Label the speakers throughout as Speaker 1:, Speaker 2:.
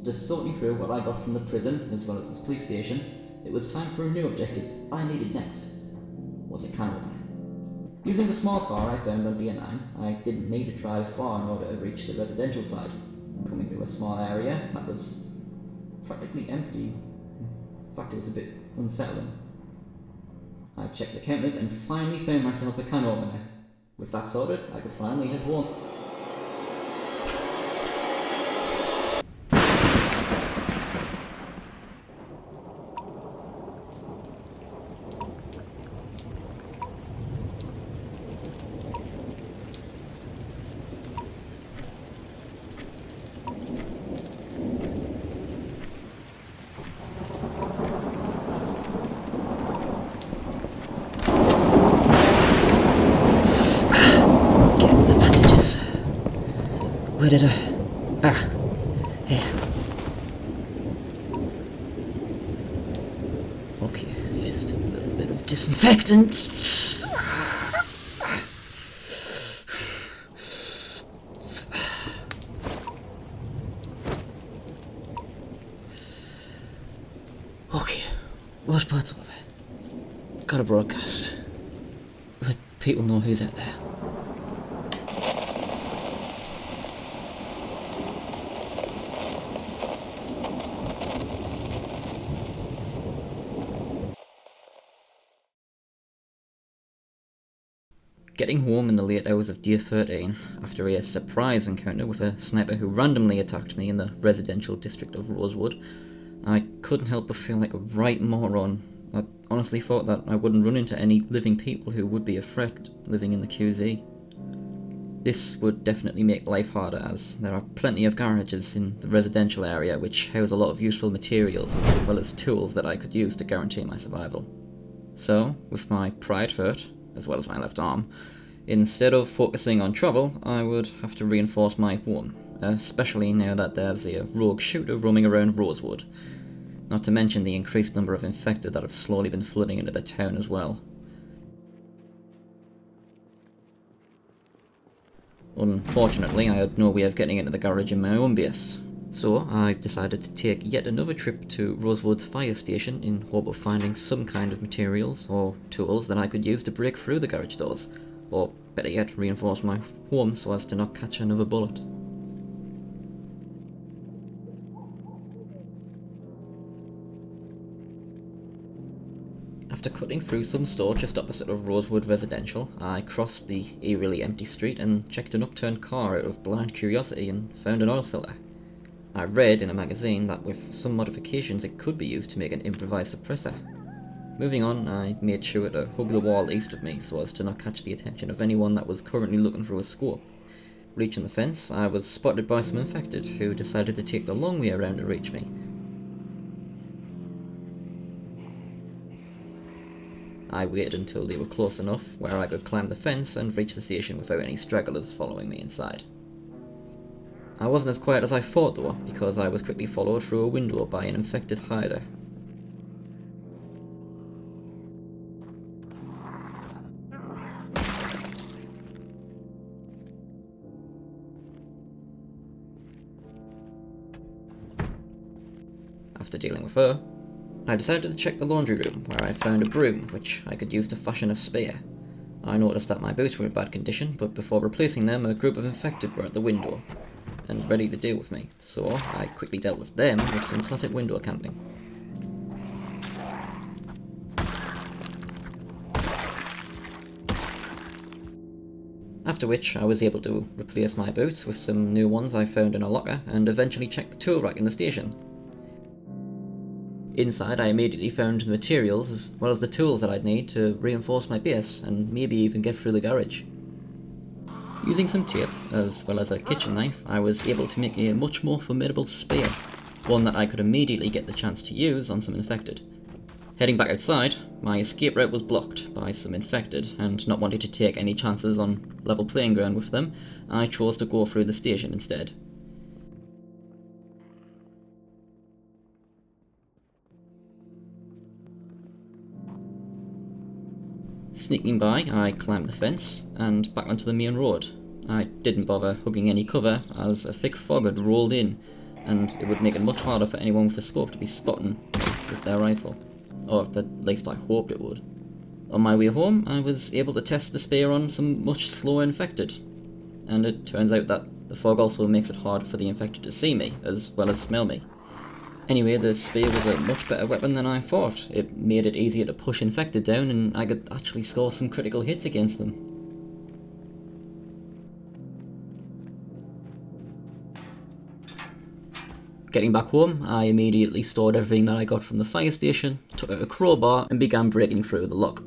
Speaker 1: Just sorting through what I got from the prison, as well as this police station, it was time for a new objective I needed next. Was a can opener. Using the small car I found on B9, I didn't need to drive far in order to reach the residential side. Coming to a small area that was practically empty. In fact, it was a bit unsettling. I checked the counters and finally found myself a can opener. With that sorted, I could finally head home.
Speaker 2: Where did I... Ah. Yeah. Okay, just a little bit of disinfectant. Okay, what part of it? Gotta broadcast. Let people know who's out there. Getting home in the late hours of day 13, after a surprise encounter with a sniper who randomly attacked me in the residential district of Rosewood, I couldn't help but feel like a right moron. I honestly thought that I wouldn't run into any living people who would be a threat living in the QZ. This would definitely make life harder, as there are plenty of garages in the residential area which house a lot of useful materials as well as tools that I could use to guarantee my survival. So, with my pride hurt, as well as my left arm, instead of focusing on travel, I would have to reinforce my home, especially now that there's a rogue shooter roaming around Rosewood. Not to mention the increased number of infected that have slowly been flooding into the town as well. Unfortunately, I had no way of getting into the garage in my own base, so I decided to take yet another trip to Rosewood's fire station in hope of finding some kind of materials or tools that I could use to break through the garage doors, or better yet, reinforce my home so as to not catch another bullet. After cutting through some store just opposite of Rosewood Residential, I crossed the eerily empty street and checked an upturned car out of blind curiosity and found an oil filter. I read in a magazine that with some modifications it could be used to make an improvised suppressor. Moving on, I made sure to hug the wall east of me so as to not catch the attention of anyone that was currently looking through a scope. Reaching the fence, I was spotted by some infected who decided to take the long way around to reach me. I waited until they were close enough where I could climb the fence and reach the station without any stragglers following me inside. I wasn't as quiet as I thought though, because I was quickly followed through a window by an infected hider. After dealing with her, I decided to check the laundry room, where I found a broom, which I could use to fashion a spear. I noticed that my boots were in bad condition, but before replacing them, a group of infected were at the window, and ready to deal with me, so I quickly dealt with them with some classic window camping. After which, I was able to replace my boots with some new ones I found in a locker, and eventually check the tool rack in the station. Inside, I immediately found the materials as well as the tools that I'd need to reinforce my base and maybe even get through the garage. Using some tape, as well as a kitchen knife, I was able to make a much more formidable spear, one that I could immediately get the chance to use on some infected. Heading back outside, my escape route was blocked by some infected, and not wanting to take any chances on level playing ground with them, I chose to go through the station instead. Sneaking by, I climbed the fence and back onto the main road. I didn't bother hugging any cover as a thick fog had rolled in, and it would make it much harder for anyone with a scope to be spotting with their rifle. Or at least I hoped it would. On my way home, I was able to test the spear on some much slower infected, and it turns out that the fog also makes it hard for the infected to see me, as well as smell me. Anyway, the spear was a much better weapon than I thought. It made it easier to push infected down, and I could actually score some critical hits against them. Getting back home, I immediately stored everything that I got from the fire station, took out a crowbar, and began breaking through the lock.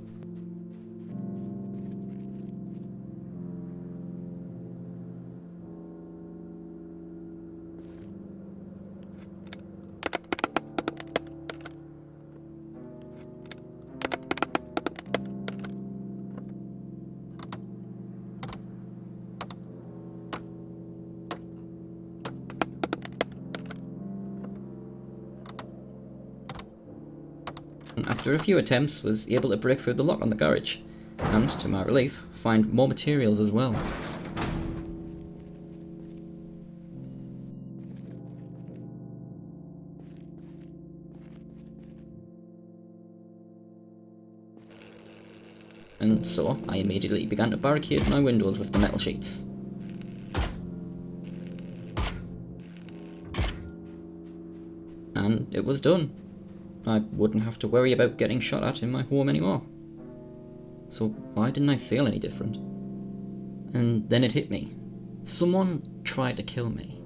Speaker 2: After a few attempts, was able to break through the lock on the garage, and, to my relief, find more materials as well. And so, I immediately began to barricade my windows with the metal sheets. And it was done. I wouldn't have to worry about getting shot at in my home anymore. So why didn't I feel any different? And then it hit me. Someone tried to kill me.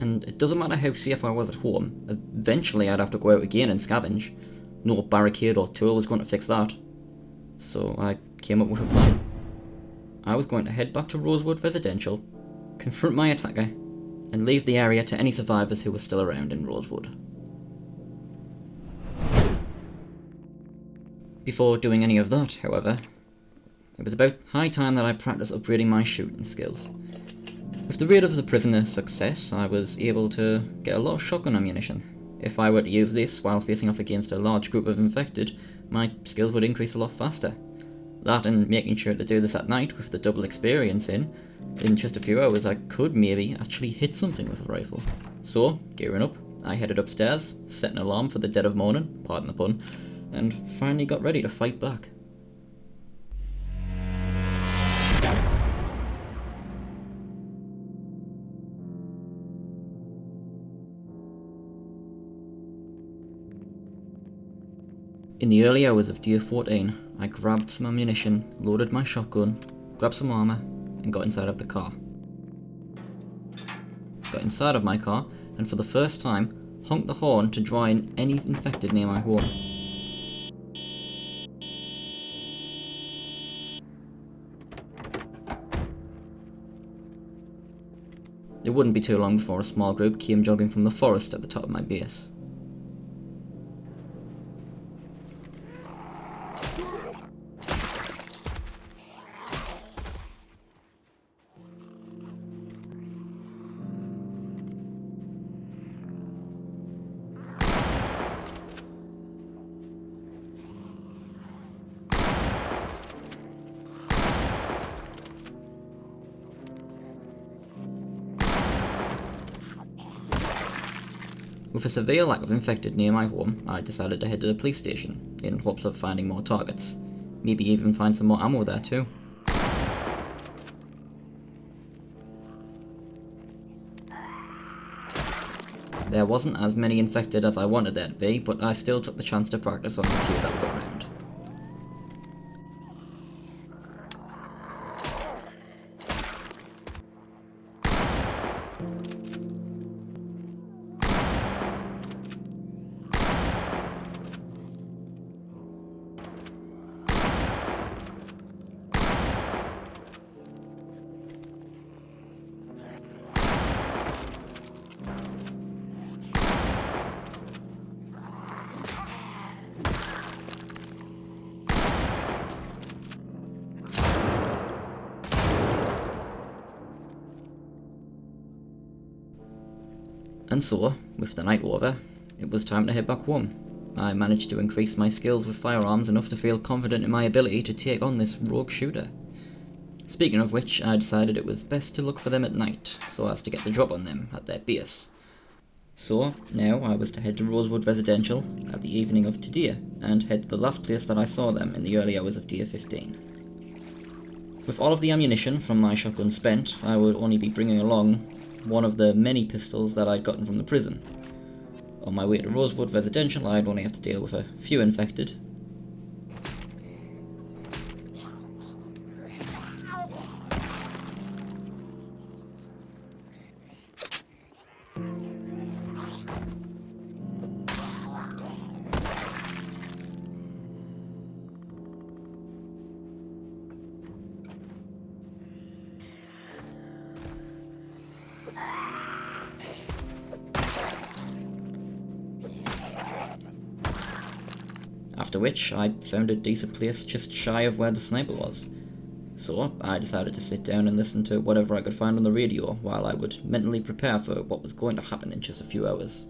Speaker 2: And it doesn't matter how safe I was at home, eventually I'd have to go out again and scavenge. No barricade or tool was going to fix that. So I came up with a plan. I was going to head back to Rosewood Residential, confront my attacker, and leave the area to any survivors who were still around in Rosewood. Before doing any of that, however, it was about high time that I practiced upgrading my shooting skills. With the raid of the prison a success, I was able to get a lot of shotgun ammunition. If I were to use this while facing off against a large group of infected, my skills would increase a lot faster. That and making sure to do this at night with the double experience in just a few hours I could maybe actually hit something with a rifle. So, gearing up, I headed upstairs, set an alarm for the dead of morning, pardon the pun, and finally got ready to fight back. In the early hours of Day 14, I grabbed some ammunition, loaded my shotgun, grabbed some armour, and got inside of the car. Got inside of my car, and for the first time, honked the horn to draw in any infected near my home. It wouldn't be too long before a small group came jogging from the forest at the top of my base. With a severe lack of infected near my home, I decided to head to the police station, in hopes of finding more targets. Maybe even find some more ammo there too. There wasn't as many infected as I wanted there to be, but I still took the chance to practice on the few that were around. And so, with the night over, it was time to head back home. I managed to increase my skills with firearms enough to feel confident in my ability to take on this rogue shooter. Speaking of which, I decided it was best to look for them at night, so as to get the drop on them at their base. So now I was to head to Rosewood Residential at the evening of today, and head to the last place that I saw them in the early hours of day 15. With all of the ammunition from my shotgun spent, I would only be bringing along one of the many pistols that I'd gotten from the prison. On my way to Rosewood Residential, I'd only have to deal with a few infected. After which, I found a decent place just shy of where the sniper was. So, I decided to sit down and listen to whatever I could find on the radio while I would mentally prepare for what was going to happen in just a few hours.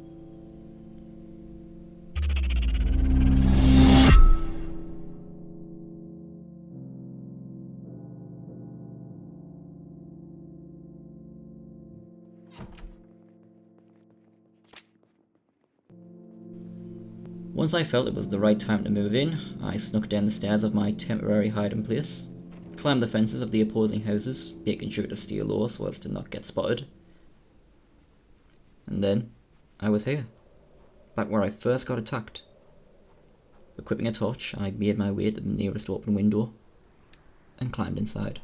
Speaker 2: Once I felt it was the right time to move in, I snuck down the stairs of my temporary hiding place, climbed the fences of the opposing houses, making sure to stay low so as to not get spotted. And then, I was here, back where I first got attacked. Equipping a torch, I made my way to the nearest open window, and climbed inside.